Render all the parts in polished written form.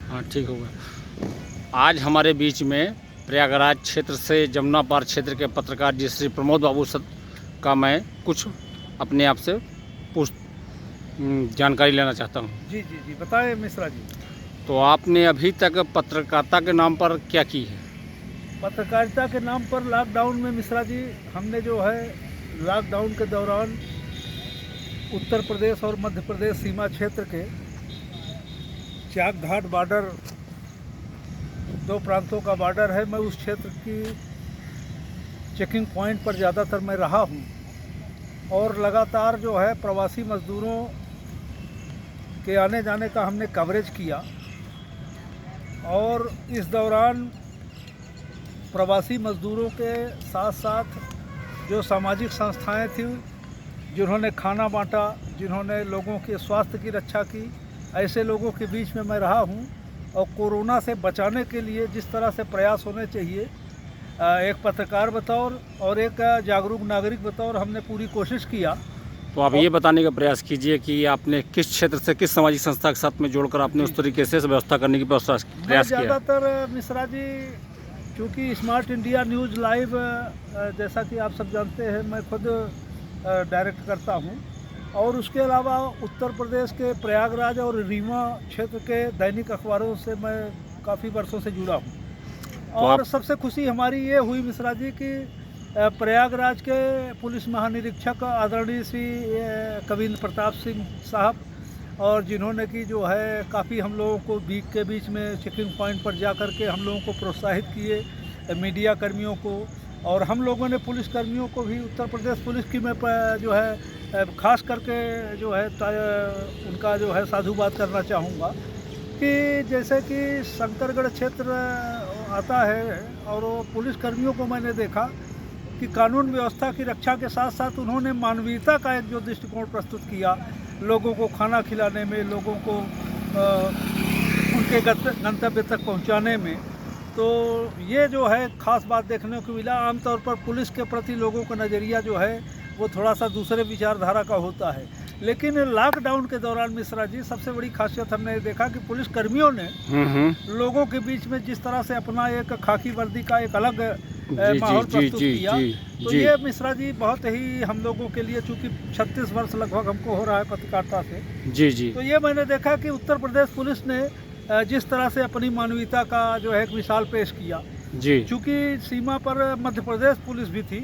हाँ, ठीक होगा। आज हमारे बीच में प्रयागराज क्षेत्र से जमुना पार क्षेत्र के पत्रकार जी श्री प्रमोद बाबू का मैं कुछ अपने आप से पूछ जानकारी लेना चाहता हूँ। जी जी जी, बताएं मिश्रा जी। तो आपने अभी तक पत्रकारिता के नाम पर क्या की है? पत्रकारिता के नाम पर लॉकडाउन में मिश्रा जी हमने जो है लॉकडाउन के दौरान उत्तर प्रदेश और मध्य प्रदेश सीमा क्षेत्र के चाक घाट बॉर्डर, दो प्रांतों का बॉर्डर है, मैं उस क्षेत्र की चेकिंग पॉइंट पर ज़्यादातर मैं रहा हूँ और लगातार जो है प्रवासी मज़दूरों के आने जाने का हमने कवरेज किया। और इस दौरान प्रवासी मज़दूरों के साथ साथ जो सामाजिक संस्थाएं थीं जिन्होंने खाना बांटा, जिन्होंने लोगों के स्वास्थ्य की रक्षा की, ऐसे लोगों के बीच में मैं रहा हूं। और कोरोना से बचाने के लिए जिस तरह से प्रयास होने चाहिए, एक पत्रकार बतौर और एक जागरूक नागरिक बतौर हमने पूरी कोशिश किया। तो आप ये बताने का प्रयास कीजिए कि आपने किस क्षेत्र से किस सामाजिक संस्था के साथ में जोड़कर आपने उस तरीके से व्यवस्था करने की प्रयास किया? ज़्यादातर मिश्रा जी, चूँकि स्मार्ट इंडिया न्यूज़ लाइव जैसा कि आप सब जानते हैं, मैं खुद डायरेक्ट करता हूं। और उसके अलावा उत्तर प्रदेश के प्रयागराज और रीवा क्षेत्र के दैनिक अखबारों से मैं काफ़ी वर्षों से जुड़ा हूं। और सबसे खुशी हमारी ये हुई मिश्रा जी कि प्रयागराज के पुलिस महानिरीक्षक आदरणीय श्री कविंद्र प्रताप सिंह साहब, और जिन्होंने कि जो है काफ़ी हम लोगों को वीक के बीच में चेकिंग पॉइंट पर जा कर के हम लोगों को प्रोत्साहित किए, मीडिया कर्मियों को, और हम लोगों ने पुलिस कर्मियों को भी, उत्तर प्रदेश पुलिस की मैं जो है ख़ास करके जो है उनका जो है साधुवाद करना चाहूँगा कि जैसे कि शंकरगढ़ क्षेत्र आता है और वो पुलिस कर्मियों को मैंने देखा कि कानून व्यवस्था की रक्षा के साथ साथ उन्होंने मानवीयता का एक जो दृष्टिकोण प्रस्तुत किया, लोगों को खाना खिलाने में, लोगों को उनके गंतव्य तक पहुंचाने में, तो ये जो है ख़ास बात देखने को मिला। आमतौर पर पुलिस के प्रति लोगों का नज़रिया जो है वो थोड़ा सा दूसरे विचारधारा का होता है, लेकिन लॉकडाउन के दौरान मिश्रा जी सबसे बड़ी खासियत हमने देखा कि पुलिस कर्मियों ने लोगों के बीच में जिस तरह से अपना एक खाकी वर्दी का एक अलग माहौल प्रस्तुत किया, तो ये मिश्रा जी बहुत ही हम लोगों के लिए, चूँकि 36 वर्ष लगभग हमको हो रहा है पत्रकारिता से, तो ये मैंने देखा कि उत्तर प्रदेश पुलिस ने जिस तरह से अपनी मानवीयता का जो है एक मिसाल पेश किया। चूँकि सीमा पर मध्य प्रदेश पुलिस भी थी,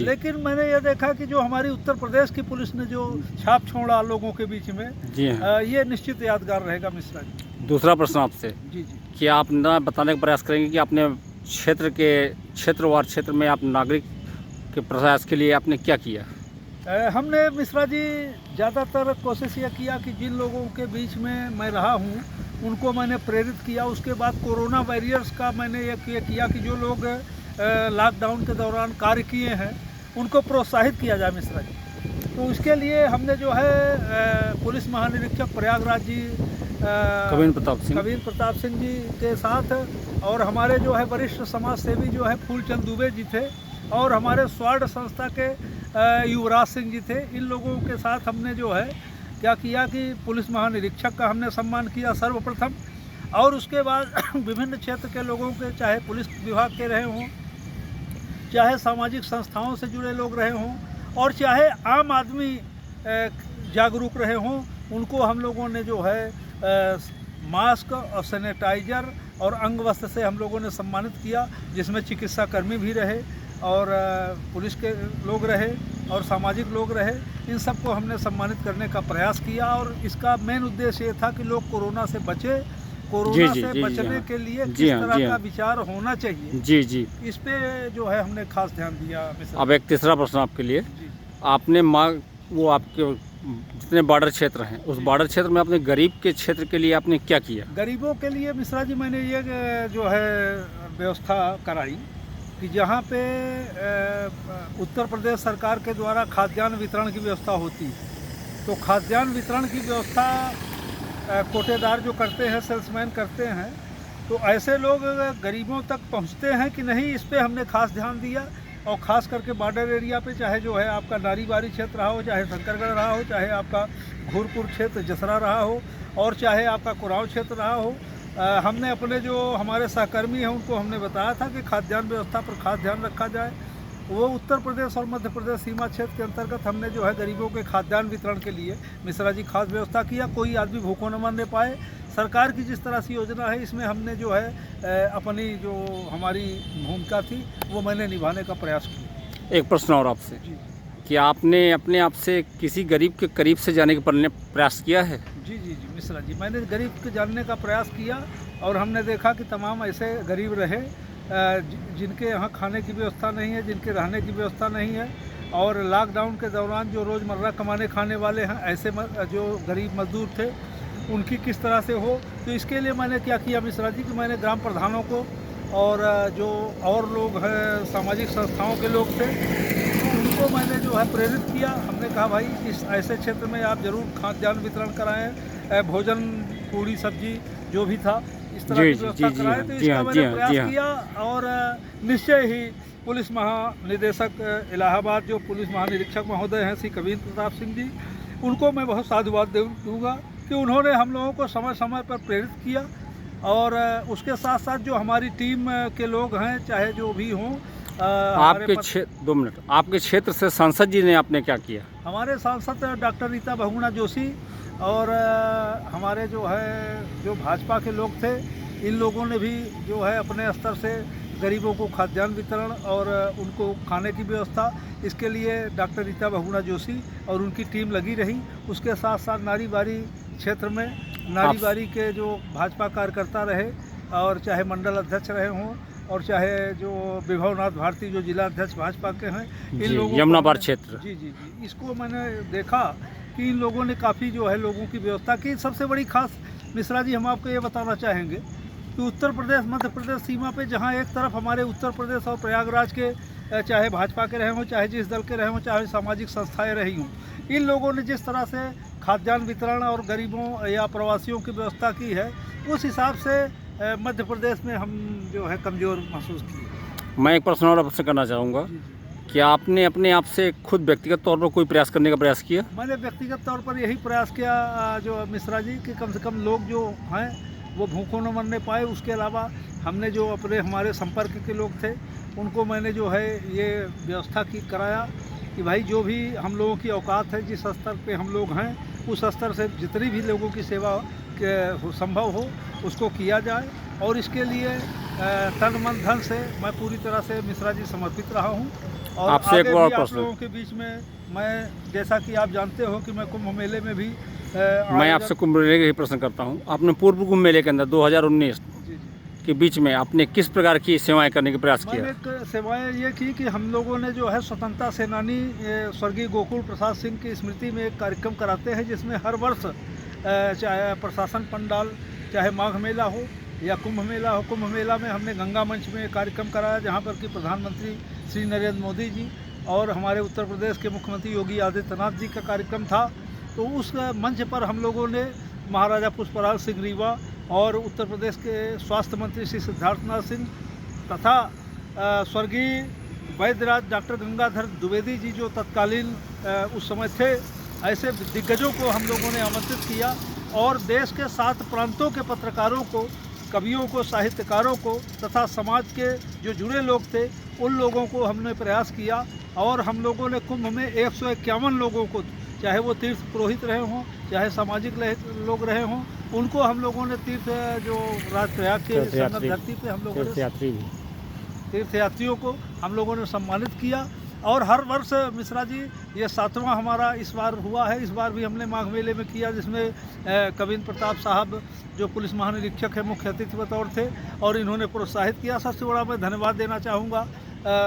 लेकिन मैंने ये देखा कि जो हमारी उत्तर प्रदेश की पुलिस ने जो छाप छोड़ा लोगों के बीच में, ये निश्चित यादगार रहेगा मिश्रा जी। दूसरा प्रश्न आपसे, कि आप ना बताने का प्रयास करेंगे कि आपने क्षेत्रवार क्षेत्र में आप नागरिक के प्रयास के लिए आपने क्या किया? हमने मिश्रा जी ज़्यादातर कोशिश ये किया कि जिन लोगों के बीच में मैं रहा हूँ उनको मैंने प्रेरित किया। उसके बाद कोरोना वॉरियर्स का मैंने ये किया कि जो लोग लॉकडाउन के दौरान कार्य किए हैं उनको प्रोत्साहित किया जाए मिश्रा जी। तो उसके लिए हमने जो है पुलिस महानिरीक्षक प्रयागराज जी कविंद्र प्रताप सिंह जी के साथ, और हमारे जो है वरिष्ठ समाज सेवी जो है फूलचंद दुबे जी थे, और हमारे स्वर्ण संस्था के युवराज सिंह जी थे, इन लोगों के साथ हमने जो है क्या किया कि पुलिस महानिरीक्षक का हमने सम्मान किया सर्वप्रथम, और उसके बाद विभिन्न क्षेत्र के लोगों के, चाहे पुलिस विभाग के रहे हों, चाहे सामाजिक संस्थाओं से जुड़े लोग रहे हों, और चाहे आम आदमी जागरूक रहे हों, उनको हम लोगों ने जो है मास्क और सैनिटाइज़र और अंग वस्त्र से हम लोगों ने सम्मानित किया, जिसमें चिकित्सा कर्मी भी रहे और पुलिस के लोग रहे और सामाजिक लोग रहे। इन सबको हमने सम्मानित करने का प्रयास किया, और इसका मेन उद्देश्य ये था कि लोग कोरोना से बचे, कोरोना से बचने के लिए किस तरह का विचार होना चाहिए, इस पे जो है हमने खास ध्यान दिया। अब एक तीसरा प्रश्न आपके लिए, आपने वो आपके जितने बॉर्डर क्षेत्र हैं उस बॉर्डर क्षेत्र में अपने गरीब के क्षेत्र के लिए आपने क्या किया? गरीबों के लिए मिश्रा जी मैंने ये जो है व्यवस्था कराई कि जहाँ पे उत्तर प्रदेश सरकार के द्वारा खाद्यान्न वितरण की व्यवस्था होती है, तो खाद्यान्न वितरण की व्यवस्था कोटेदार जो करते हैं, सेल्समैन करते हैं, तो ऐसे लोग गरीबों तक पहुँचते हैं कि नहीं, इस पर हमने खास ध्यान दिया। और ख़ास करके बॉर्डर एरिया पे, चाहे जो है आपका नारीबारी क्षेत्र रहा हो, चाहे शंकरगढ़ रहा हो, चाहे आपका घूरपुर क्षेत्र जसरा रहा हो, और चाहे आपका कुराव क्षेत्र रहा हो, हमने अपने जो हमारे सहकर्मी हैं उनको हमने बताया था कि खाद्यान्न व्यवस्था पर खास ध्यान रखा जाए। वो उत्तर प्रदेश और मध्य प्रदेश सीमा क्षेत्र के अंतर्गत हमने जो है गरीबों के खाद्यान्न वितरण के लिए मिश्रा जी खास व्यवस्था किया, कोई आदमी भूखों न मरने पाए। सरकार की जिस तरह से योजना है इसमें हमने जो है अपनी जो हमारी भूमिका थी वो मैंने निभाने का प्रयास किया। एक प्रश्न और आपसे, जी कि आपने अपने आप से किसी गरीब के करीब से जाने का प्रयास किया है? जी जी जी मिश्रा जी, मैंने गरीब के जानने का प्रयास किया और हमने देखा कि तमाम ऐसे गरीब रहे जिनके यहाँ खाने की व्यवस्था नहीं है, जिनके रहने की व्यवस्था नहीं है, और लॉकडाउन के दौरान जो रोज़मर्रा कमाने खाने वाले हैं ऐसे जो गरीब मजदूर थे उनकी किस तरह से हो। तो इसके लिए मैंने क्या किया मिश्रा जी कि मैंने ग्राम प्रधानों को और जो और लोग हैं सामाजिक संस्थाओं के लोग थे उनको मैंने जो है प्रेरित किया। हमने कहा भाई इस ऐसे क्षेत्र में आप ज़रूर खाद्यान्न वितरण कराएं, भोजन पूड़ी सब्जी जो भी था इस तरह की व्यवस्था कराएं। तो इसका मैंने प्रयास किया और निश्चय ही पुलिस महानिदेशक इलाहाबाद जो पुलिस महानिरीक्षक महोदय हैं श्री कबीर प्रताप सिंह जी, उनको मैं बहुत साधुवाद दूँगा कि उन्होंने हम लोगों को समय समय पर प्रेरित किया। और उसके साथ साथ जो हमारी टीम के लोग हैं चाहे जो भी हों, आपके 2 मिनट, आपके क्षेत्र से सांसद जी ने आपने क्या किया? हमारे सांसद डॉक्टर रीता बहुगुणा जोशी और हमारे जो है जो भाजपा के लोग थे इन लोगों ने भी जो है अपने स्तर से गरीबों को खाद्यान्न वितरण और उनको खाने की व्यवस्था, इसके लिए डॉक्टर रीता बहुगुणा जोशी और उनकी टीम लगी रही। उसके साथ साथ नारी बारी क्षेत्र में नारी बारी के जो भाजपा कार्यकर्ता रहे और चाहे मंडल अध्यक्ष रहे हों और चाहे जो विभवनाथ भारती जो जिला अध्यक्ष भाजपा के हैं, इन लोगों यमुनापार क्षेत्र, जी जी जी इसको मैंने देखा कि इन लोगों ने काफ़ी जो है लोगों की व्यवस्था की। सबसे बड़ी खास मिश्रा जी हम आपको ये बताना चाहेंगे कि उत्तर प्रदेश मध्य प्रदेश सीमा पे जहाँ एक तरफ हमारे उत्तर प्रदेश और प्रयागराज के चाहे भाजपा के रहे हों, चाहे जिस दल के रहे हों, चाहे सामाजिक संस्थाएं रही हों, इन लोगों ने जिस तरह से खाद्यान्न वितरण और गरीबों या प्रवासियों की व्यवस्था की है उस हिसाब से मध्य प्रदेश में हम जो है कमज़ोर महसूस किए। मैं एक प्रश्न और आपसे करना चाहूँगा, क्या आपने अपने आप से खुद व्यक्तिगत तौर पर कोई प्रयास करने का प्रयास किया? मैंने व्यक्तिगत तौर पर यही प्रयास किया जो मिश्रा जी कि कम से कम लोग जो हैं वो भूखों न मरने पाए। उसके अलावा हमने जो अपने हमारे संपर्क के लोग थे उनको मैंने जो है ये व्यवस्था की कराया कि भाई जो भी हम लोगों की औकात है, जिस स्तर पे हम लोग हैं उस स्तर से जितनी भी लोगों की सेवा के संभव हो उसको किया जाए। और इसके लिए तन मन धन से मैं पूरी तरह से मिश्रा जी समर्पित रहा हूँ। और आपसे एक और प्रश्न, आप लोगों के बीच में मैं जैसा कि आप जानते हो कि मैं कुंभ मेले में भी मैं आपसे कुंभ मेले का ही प्रश्न करता हूँ। आपने पूर्व कुंभ मेले के अंदर 2019 के बीच में आपने किस प्रकार की सेवाएं करने का प्रयास किया? मैंने सेवाएं ये की कि हम लोगों ने जो है स्वतंत्रता सेनानी स्वर्गीय गोकुल प्रसाद सिंह की स्मृति में एक कार्यक्रम कराते हैं जिसमें हर वर्ष चाहे प्रशासन पंडाल, चाहे माघ मेला हो या कुंभ मेला हो, कुंभ मेला में हमने गंगा मंच में एक कार्यक्रम कराया जहाँ पर कि प्रधानमंत्री श्री नरेंद्र मोदी जी और हमारे उत्तर प्रदेश के मुख्यमंत्री योगी आदित्यनाथ जी का कार्यक्रम था। तो उस मंच पर हम लोगों ने महाराजा पुष्पराज सिंह रीवा और उत्तर प्रदेश के स्वास्थ्य मंत्री श्री सिद्धार्थनाथ सिंह तथा स्वर्गीय वैद्यराज डॉक्टर गंगाधर द्विवेदी जी जो तत्कालीन उस समय थे, ऐसे दिग्गजों को हम लोगों ने आमंत्रित किया और देश के 7 प्रांतों के पत्रकारों को, कवियों को, साहित्यकारों को तथा समाज के जो जुड़े लोग थे उन लोगों को हमने प्रयास किया। और हम लोगों ने कुंभ में 151 लोगों को, चाहे वो तीर्थ पुरोहित रहे हों, चाहे सामाजिक लोग रहे हों, उनको हम लोगों ने तीर्थ जो राजप्रयाग के संगम धरती पे हम लोगों ने तीर्थयात्रियों को हम लोगों ने सम्मानित किया। और हर वर्ष मिश्रा जी ये 7वां हमारा इस बार हुआ है। इस बार भी हमने माघ मेले में किया जिसमें कबीर प्रताप साहब जो पुलिस महानिरीक्षक है मुख्य अतिथि बतौर थे और इन्होंने प्रोत्साहित किया। सबसे बड़ा मैं धन्यवाद देना चाहूँगा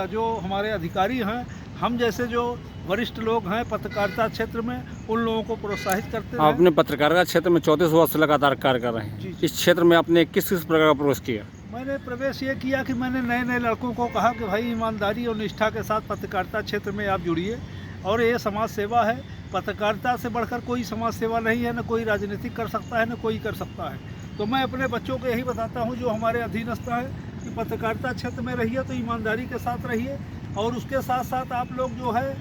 जो हमारे अधिकारी हैं, हम जैसे जो वरिष्ठ लोग हैं पत्रकारिता क्षेत्र में, उन लोगों को प्रोत्साहित करते हैं। आपने पत्रकारिता क्षेत्र में 34 वर्ष से लगातार कार्य कर रहे हैं, इस क्षेत्र में आपने किस किस प्रकार का प्रवेश किया? मैंने प्रवेश ये किया कि मैंने नए नए लड़कों को कहा कि भाई ईमानदारी और निष्ठा के साथ पत्रकारिता क्षेत्र में आप जुड़िए और ये समाज सेवा है। पत्रकारिता से बढ़कर कोई समाज सेवा नहीं है, न कोई राजनीतिक कर सकता है, न कोई कर सकता है। तो मैं अपने बच्चों को यही बताता हूँ जो हमारे अधीनस्थ हैं कि पत्रकारिता क्षेत्र में रहिए तो ईमानदारी के साथ रहिए और उसके साथ साथ आप लोग जो है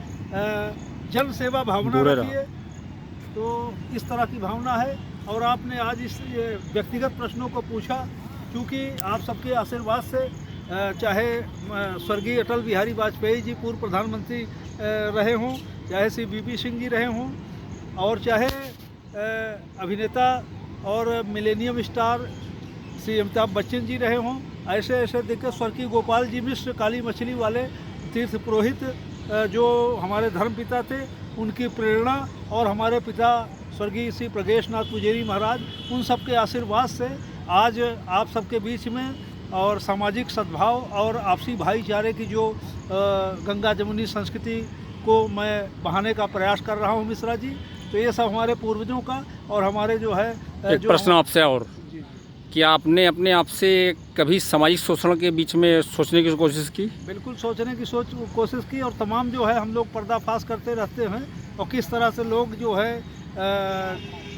जन सेवा भावना रखिए। तो इस तरह की भावना है और आपने आज इस व्यक्तिगत प्रश्नों को पूछा, क्योंकि आप सबके आशीर्वाद से चाहे स्वर्गीय अटल बिहारी वाजपेयी जी पूर्व प्रधानमंत्री रहे हों, चाहे श्री बीपी सिंह जी रहे हों, और चाहे अभिनेता और मिलेनियम स्टार श्री अमिताभ बच्चन जी रहे हों, ऐसे ऐसे देखकर स्वर्गीय गोपाल जी मिश्र काली मछली वाले तीर्थ पुरोहित जो हमारे धर्मपिता थे, उनकी प्रेरणा और हमारे पिता स्वर्गीय श्री प्रगेश नाथ पुजेरी महाराज, उन सब के आशीर्वाद से आज आप सबके बीच में और सामाजिक सद्भाव और आपसी भाईचारे की जो गंगा जमुनी संस्कृति को मैं बढ़ाने का प्रयास कर रहा हूँ मिश्रा जी। तो ये सब हमारे पूर्वजों का और हमारे जो है एक प्रश्न आपसे और, क्या आपने अपने आप से कभी सामाजिक शोषण के बीच में सोचने की कोशिश की? बिल्कुल सोचने की कोशिश की, और तमाम जो है हम लोग पर्दाफाश करते रहते हैं, और किस तरह से लोग जो है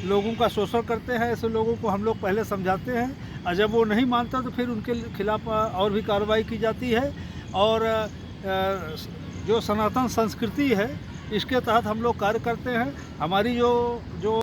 लोगों का शोषण करते हैं, ऐसे लोगों को हम लोग पहले समझाते हैं, और जब वो नहीं मानता तो फिर उनके खिलाफ और भी कार्रवाई की जाती है। और जो सनातन संस्कृति है, इसके तहत हम लोग कार्य करते हैं। हमारी जो